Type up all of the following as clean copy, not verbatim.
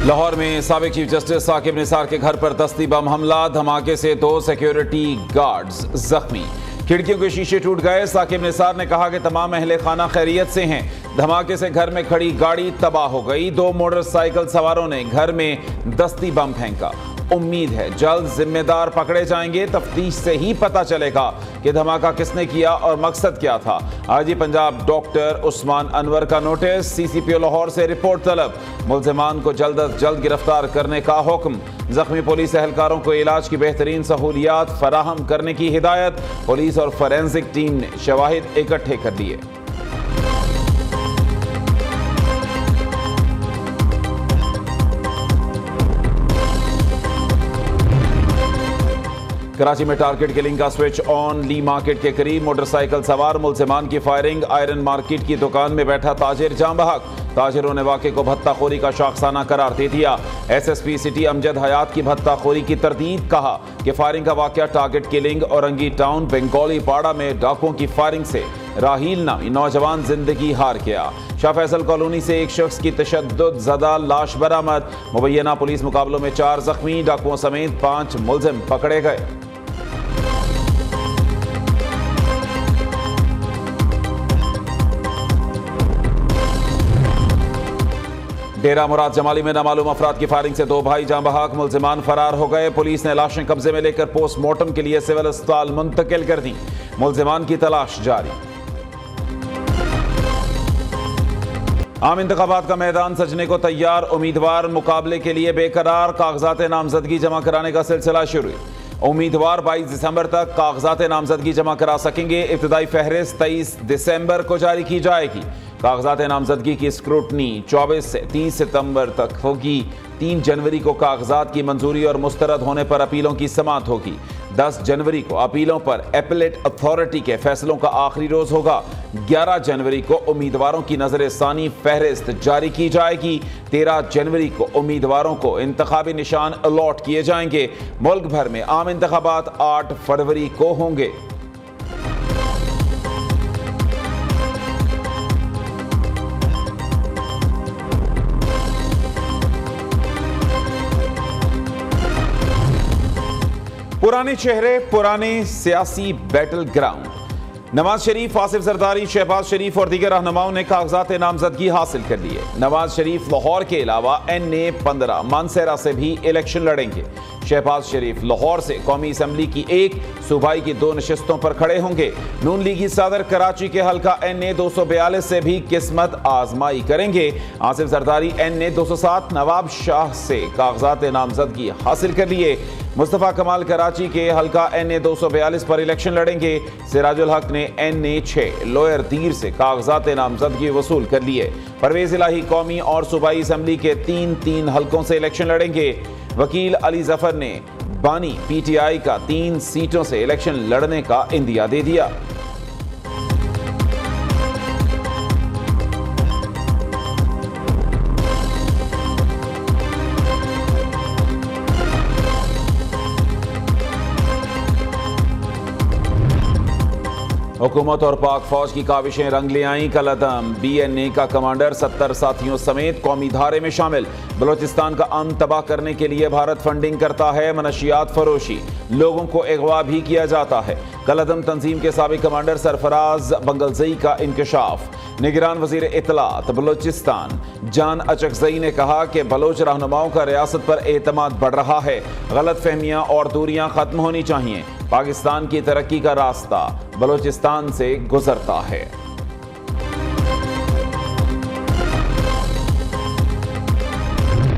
लाहौर में साबिक chief justice Saqib Nisar के घर पर दस्ती बम हमला, धमाके से 2 सिक्योरिटी गार्ड्स जख्मी, खिड़कियों के शीशे टूट गए। साकिब निसार ने कहा कि तमाम अहले खाना खैरियत से हैं। धमाके से घर में खड़ी गाड़ी तबाह हो गई। 2 मोटरसाइकिल सवारों ने घर में दस्ती बम फेंका। उम्मीद है जल्द जिम्मेदार पकड़े जाएंगे। तफ्तीश से ही पता चलेगा कि धमाका किसने किया और मकसद क्या था। आईजी पंजाब डॉक्टर उस्मान अनवर का नोटिस, सीसीपीओ लाहौर से रिपोर्ट तलब, मुल्जिमान को जल्द अज जल्द गिरफ्तार करने का हुक्म। जख्मी पुलिस एहलकारों को इलाज की बेहतरीन सहूलियात फराहम करने की हिदायत। पुलिस और फोरेंसिक टीम ने शवाहिद इकट्ठे कर लिए। कराची में टारगेट किलिंग का स्विच ऑन, ली मार्केट के करीब मोटरसाइकिल सवार मुल्जिमान की फायरिंग। आयरन मार्केट की दुकान में बैठा ताजिर जाम बहक, ताजिरों ने वाक़े को भत्ताखोरी का शाखसाना करार दे दिया। एसएसपी सिटी अमजद हयात की भत्ताखोरी की तरदीद, कहा कि फायरिंग का वाक़या target killing Orangi town Bengali पाड़ा में डाकुओं की फायरिंग से राहील नामी नौजवान जिंदगी हार गया। शाह फैसल कॉलोनी से एक शख्स की तशद्दुद ज़दा लाश बरामद। मुबैना पुलिस मुकाबलों में 4 जख्मी, डाकुओं समेत 5 मुल्जिम पकड़े गए। डेरा मुराद जमाली में नामालूम अफराद की फायरिंग से 2 भाई जाँ बहक, मुल्जिमान फरार हो गए। पुलिस ने लाशें कब्जे में लेकर पोस्टमार्टम के लिए सिविल अस्पताल मुंतकिल कर दी। मुल्जिमान की तलाश जारी। आम इंतखाबात का मैदान सजने को तैयार, उम्मीदवार मुकाबले के लिए बेकरार। कागजात नामजदगी जमा कराने का सिलसिला शुरू। उम्मीदवार 22 दिसंबर तक कागजात नामजदगी जमा करा सकेंगे। इब्तदाई फहरिस्त 23 दिसंबर को जारी की जाएगी। कागजात नामजदगी की स्क्रूटनी 24 से 30 सितंबर तक होगी। 3 जनवरी को कागजात की मंजूरी और मुस्तरद होने पर अपीलों की समाअत होगी। 10 जनवरी को अपीलों पर एपेलेट अथॉरिटी के फैसलों का आखिरी रोज होगा। 11 जनवरी को उम्मीदवारों की नजर सानी फहरिस्त जारी की जाएगी। 13 जनवरी को उम्मीदवारों को इंतखाबी निशान अलॉट किए जाएंगे। मुल्क भर में आम इंतखाबात 8 फरवरी को होंगे। पुराने चेहरे, पुराने सियासी बैटल ग्राउंड। नवाज शरीफ, आसिफ जरदारी, शहबाज शरीफ और दीगर रहनुमाओं ने कागजात नामजदगी हासिल कर लिए। नवाज शरीफ लाहौर के अलावा NA 15 मानसेरा से भी इलेक्शन लड़ेंगे। शहबाज शरीफ लाहौर से कौमी असम्बली की 1, सूबाई की 2 नशिस्तों पर खड़े होंगे। नून लीगी सदर कराची के हल्का NA 242 से भी किस्मत आजमाई करेंगे। आसिफ जरदारी NA 207 नवाब शाह से कागजात नामजदगी हासिल कर लिए। मुस्तफ़ा कमाल कराची के हल्का NA 242 पर इलेक्शन लड़ेंगे। सिराजुल हक ने NA 6 लोअर दीर से कागजात नामजदगी वसूल कर लिए। परवेज इलाही कौमी और सूबाई असम्बली के 3 हल्कों से इलेक्शन लड़ेंगे। वकील अली जफर ने बानी PTI का 3 सीटों से इलेक्शन लड़ने का इंदिया दे दिया। हुकूमत और पाक फौज की काविशें रंग ले आईं। कलअदम BNA का कमांडर 70 साथियों समेत कौमी धारे में शामिल। बलोचिस्तान का अमन तबाह करने के लिए भारत फंडिंग करता है। मनशियात फरोशी, लोगों को अगवा भी किया जाता है। कलअदम तंजीम के साबिक कमांडर सरफराज बंगलजई का इंकशाफ। निगरान वजीर इत्तलात बलोचिस्तान जान अचकजई ने कहा कि बलोच रहनुमाओं का रियासत पर एतमाद बढ़ रहा है। गलत फहमियाँ और दूरियाँ खत्म होनी चाहिए। पाकिस्तान की तरक्की का रास्ता बलोचिस्तान से गुजरता है।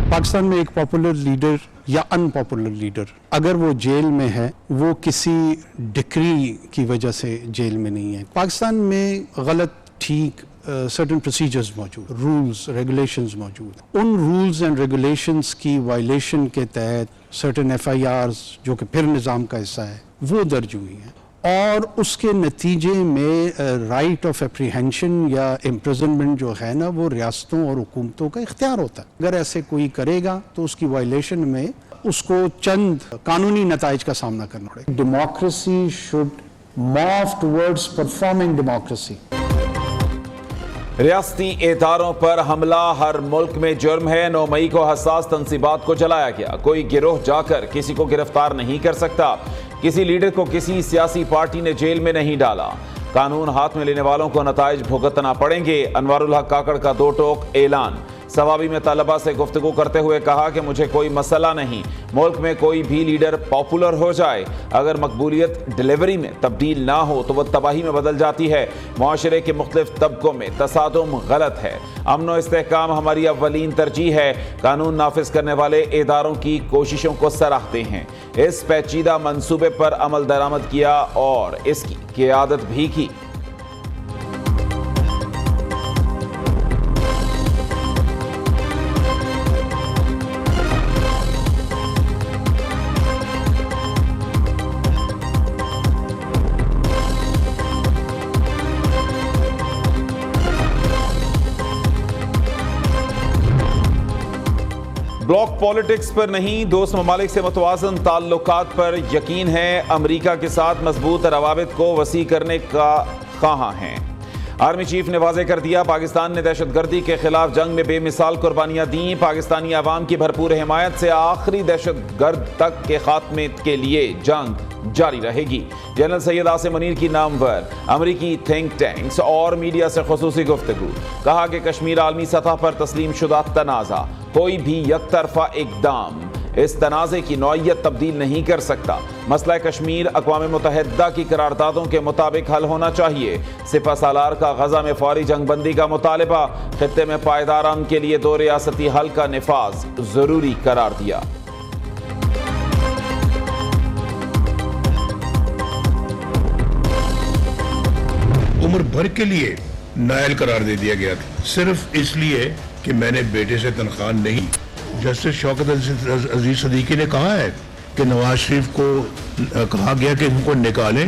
पाकिस्तान में एक पॉपुलर लीडर या अनपॉपुलर लीडर अगर वो जेल में है, वो किसी डिक्री की वजह से जेल में नहीं है। पाकिस्तान में गलत ठीक सर्टेन प्रोसीजर्स मौजूद, रूल्स रेगुलेशंस मौजूद। उन रूल्स एंड रेगुलेशंस की वायलेशन के तहत सर्टेन FIRs जो कि फिर निज़ाम का हिस्सा है वो दर्ज हुई हैं और उसके नतीजे में राइट ऑफ एप्रीहेंशन या इम्प्रिजनमेंट जो है ना वो रियासतों और हुकूमतों का इख्तियार होता है। अगर ऐसे कोई करेगा तो उसकी वायलेशन में उसको चंद कानूनी नताइज का सामना करना पड़ेगा। Democracy should morph towards performing democracy. रियासती इदारों पर हमला हर मुल्क में जुर्म है। 9 मई को हसास तंसीबात को जलाया गया। कोई गिरोह जाकर किसी को गिरफ्तार नहीं कर सकता। किसी लीडर को किसी सियासी पार्टी ने जेल में नहीं डाला। कानून हाथ में लेने वालों को नताइज भुगतना पड़ेंगे। अनवारुल हक काकड़ का दो टोक ऐलान। सवाबी में तलबा से गुफ्तगू करते हुए कहा कि मुझे कोई मसला नहीं, मुल्क में कोई भी लीडर पॉपुलर हो जाए, अगर मकबूलियत डिलीवरी में तब्दील ना हो तो वह तबाही में बदल जाती है। मुआशरे के मुख्तलिफ तबकों में तसादुम गलत है। अमन व इस्तेहकाम हमारी अव्वलीन तरजीह है। कानून नाफिज करने वाले इदारों की कोशिशों को सराहते हैं। इस पेचीदा मंसूबे पर अमल दरामद किया और इसकी क़ियादत भी की। ब्लॉक पॉलिटिक्स पर नहीं, दोस्त ममालिक से मुतवाज़न ताल्लुकात पर यकीन है। अमरीका के साथ मजबूत रवाबित को वसी करने का ख़्वाह हैं। आर्मी चीफ ने वाज़ेह कर दिया, पाकिस्तान ने दहशतगर्दी के खिलाफ जंग में बेमिसाल कुर्बानियां दी। पाकिस्तानी अवाम की भरपूर हिमायत से आखिरी दहशतगर्द तक के खात्मे के लिए जंग जारी रहेगी। जनरल सैयद आसिम मुनीर की नामवर अमरीकी थिंक टैंक्स और मीडिया से खुसूसी गुफ्तगू। कहा कि कश्मीर आलमी सतह पर तस्लीम शुदा तनाज़ा, कोई भी यकतरफा इकदाम इस तनाज़े की नौइयत तब्दील नहीं कर सकता। मसला कश्मीर अक़वाम मुत्तहिदा की करारदादों के मुताबिक हल होना चाहिए। सिपह सालार का गजा में फौरी जंगबंदी का मुतालबा। खित्ते में पायदार अमन के लिए 2 रियासती हल का निफाज जरूरी करार दिया। उम्र भर के लिए नायल करार दे दिया गया था, सिर्फ इसलिए कि मैंने बेटे से तनख्वाह नहीं। जस्टिस शौकत अजीज सदीकी ने कहा है कि नवाज शरीफ को कहा गया कि इनको निकालें।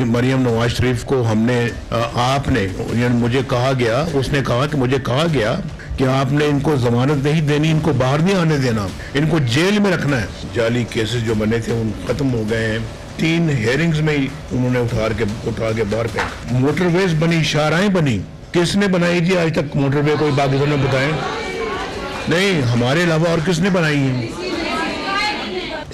मरियम नवाज शरीफ को हमने आपने मुझे कहा गया, उसने कहा कि मुझे कहा गया कि आपने इनको जमानत नहीं देनी, इनको बाहर नहीं आने देना, इनको जेल में रखना है। जाली केसेस जो बने थे उन खत्म हो गए हैं। 3 हेयरिंग्स में ही उन्होंने उठा के बाहर फेंका। मोटरवेज बनी, शाहराहें बनी, किसने बनाई जी? आज तक मोटरवे कोई पाकिस्तान में बताएं नहीं, हमारे अलावा और किसने बनाई है?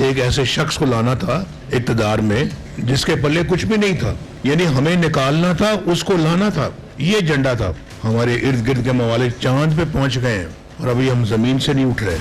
एक ऐसे शख्स को लाना था इक़्तिदार में जिसके पल्ले कुछ भी नहीं था, यानी हमें निकालना था, उसको लाना था, ये एजेंडा था। हमारे इर्द गिर्द के मवालिक चांद पे पहुंच गए हैं और अभी हम जमीन से नहीं उठ रहे।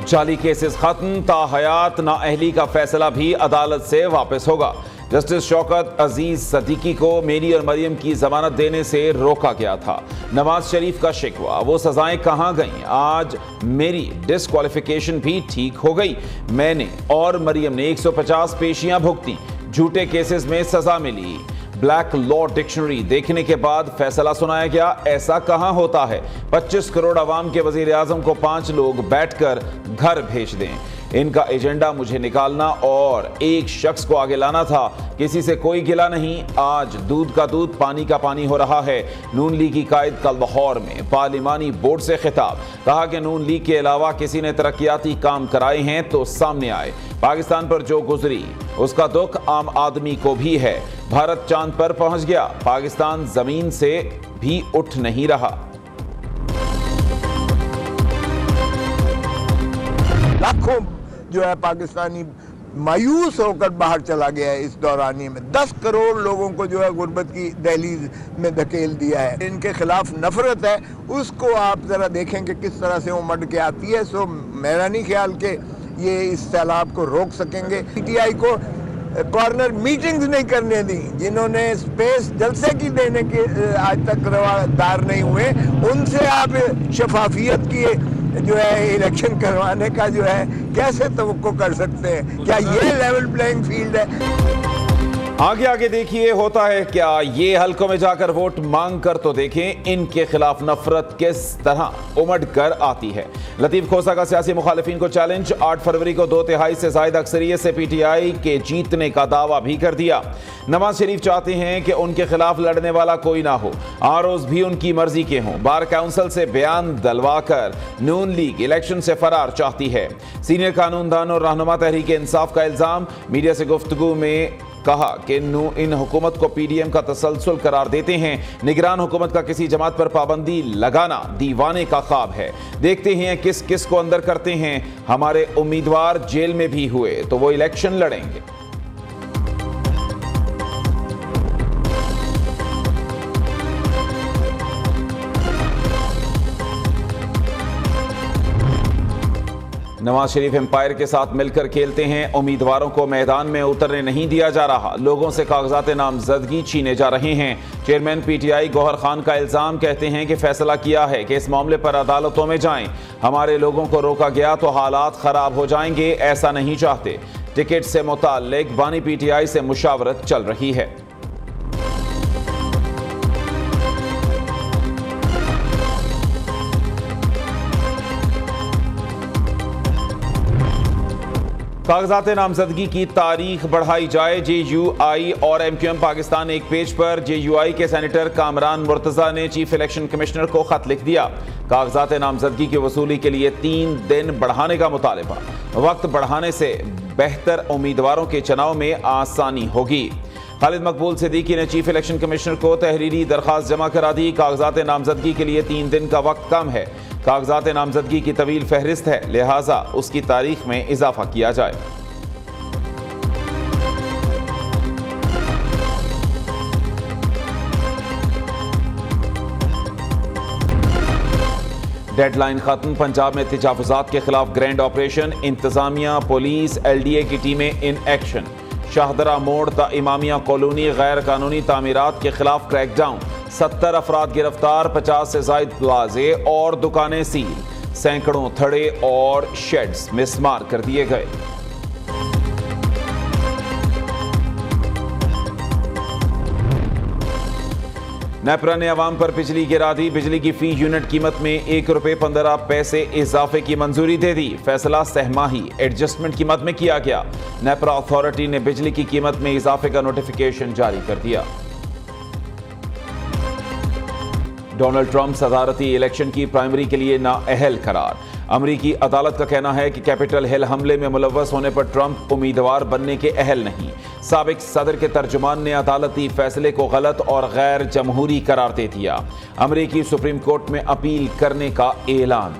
जाली केसेस खत्म, ताहयात नाअहली का फैसला भी अदालत से वापस होगा। जस्टिस शौकत अजीज सदीकी को मेरी और मरियम की जमानत देने से रोका गया था। नवाज शरीफ का शिकवा, वो सजाएं कहां गईं? आज मेरी डिस्क्वालिफिकेशन भी ठीक हो गई। मैंने और मरियम ने 150 पेशियां भुगती, झूठे केसेस में सजा मिली। ब्लैक लॉ डिक्शनरी देखने के बाद फैसला सुनाया गया। ऐसा कहां होता है 25 करोड़ अवाम के वजीर आजम को 5 लोग बैठकर घर भेज दें। इनका एजेंडा मुझे निकालना और एक शख्स को आगे लाना था। किसी से कोई गिला नहीं। आज दूध का दूध, पानी का पानी हो रहा है। नून लीग की कायद का लाहौर में पार्लिमानी बोर्ड से खिताब। कहा कि नून लीग के अलावा किसी ने तरक्याती काम कराए हैं तो सामने आए। पाकिस्तान पर जो गुजरी उसका दुख आम आदमी को भी है। भारत चांद पर पहुंच गया, पाकिस्तान जमीन से भी उठ नहीं रहा। लाखों जो है पाकिस्तानी मायूस होकर बाहर चला गया है। इस दौरानिए में 10 करोड़ लोगों को जो है गुर्बत की दहलीज में धकेल दिया है। इनके खिलाफ नफरत है, उसको आप जरा देखें कि किस तरह से उमड़ के आती है। सो मेरा नहीं ख्याल कि ये इस सैलाब को रोक सकेंगे। पीटीआई को कॉर्नर मीटिंग्स नहीं करने दी, जिन्होंने स्पेस जलसे की देने के आज तक रवादार नहीं हुए, उनसे आप शफाफियत की जो है इलेक्शन करवाने का जो है कैसे तवक्को कर सकते हैं? क्या ये लेवल प्लेइंग फील्ड है? आगे आगे देखिए होता है क्या। ये हलकों में जाकर वोट मांग कर तो देखें इनके खिलाफ नफरत किस तरह उमड़ कर आती है। लतीफ खोसा का सियासी मुखालिफिन को चैलेंज। 8 फरवरी को 2/3 से ज्यादा अक्सरियत से पीटीआई के जीतने का दावा भी कर दिया। नवाज शरीफ चाहते हैं कि उनके खिलाफ लड़ने वाला कोई ना हो, आरओज भी उनकी मर्जी के हों। बार काउंसिल से बयान दलवाकर नून लीग इलेक्शन से फरार चाहती है। सीनियर कानूनदान और रहनुमा तहरीक इंसाफ का इल्जाम। मीडिया से गुफ्तगू में कहा कि इन हुकूमत को PDM का तसलसल करार देते हैं। निगरान हुकूमत का किसी जमात पर पाबंदी लगाना दीवाने का ख्वाब है। देखते हैं किस किस को अंदर करते हैं। हमारे उम्मीदवार जेल में भी हुए तो वो इलेक्शन लड़ेंगे। नवाज शरीफ एम्पायर के साथ मिलकर खेलते हैं। उम्मीदवारों को मैदान में उतरने नहीं दिया जा रहा। लोगों से कागजात नामजदगी छीने जा रहे हैं। चेयरमैन PTI गौहर खान का इल्जाम, कहते हैं कि फैसला किया है कि इस मामले पर अदालतों में जाएं। हमारे लोगों को रोका गया तो हालात खराब हो जाएंगे, ऐसा नहीं चाहते। टिकट से मुताल्लिक बानी PTI से मुशावरत चल रही है। कागजात नामजदगी की तारीख बढ़ाई जाए। JUI और MQM पाकिस्तान एक पेज पर JUI के सेनेटर कामरान मुर्तजा ने चीफ इलेक्शन कमिश्नर को खत लिख दिया। कागजात नामजदगी की वसूली के लिए 3 दिन बढ़ाने का मुतालबा। वक्त बढ़ाने से बेहतर उम्मीदवारों के चुनाव में आसानी होगी। खालिद मकबूल सिद्दीकी ने चीफ इलेक्शन कमिश्नर को तहरीरी दरखास्त जमा करा दी। कागजात नामजदगी के लिए 3 दिन का वक्त कम है। कागजात नामजदगी की तवील फहरिस्त है, लिहाजा उसकी तारीख में इजाफा किया जाए। डेडलाइन खत्म। पंजाब में तजावुजात के खिलाफ ग्रैंड ऑपरेशन। इंतजामिया, पुलिस, LDA की टीमें इन एक्शन। शाहदरा मोड़ ता इमामिया कॉलोनी गैर कानूनी तामीरात के खिलाफ क्रैकडाउन। 70 अफराद गिरफ्तार, 50 से जायद प्लाजे और दुकानें सील। सैकड़ों थड़े और शेड्स मिसमार कर दिए गए। नेपरा ने अवाम पर बिजली गिरा दी। बिजली की फी यूनिट कीमत में ₹1.15 इजाफे की मंजूरी दे दी। फैसला सहमाही एडजस्टमेंट की मद में किया गया। नेपरा अथॉरिटी ने बिजली की कीमत में इजाफे का नोटिफिकेशन जारी कर दिया। डोनाल्ड ट्रंप सदारती इलेक्शन की प्राइमरी के लिए नाअहल करार। अमरीकी अदालत का कहना है कि कैपिटल हिल हमले में मुलव्वस होने पर ट्रंप उम्मीदवार बनने के अहल नहीं। साबिक सदर के तर्जुमान ने अदालती फैसले को गलत और गैर जमहूरी करार दे दिया। अमरीकी सुप्रीम कोर्ट में अपील करने का ऐलान।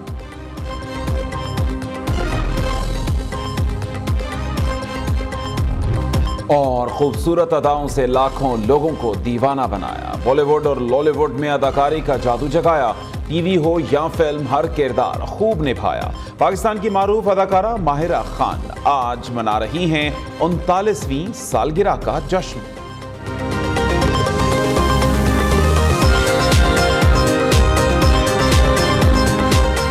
और खूबसूरत अदाओं से लाखों लोगों को दीवाना बनाया। बॉलीवुड और लॉलीवुड में अदाकारी का जादू जगाया। टीवी हो या फिल्म, हर किरदार खूब निभाया। पाकिस्तान की मारूफ अदाकारा माहिरा खान आज मना रही हैं 39वीं सालगिरह का जश्न।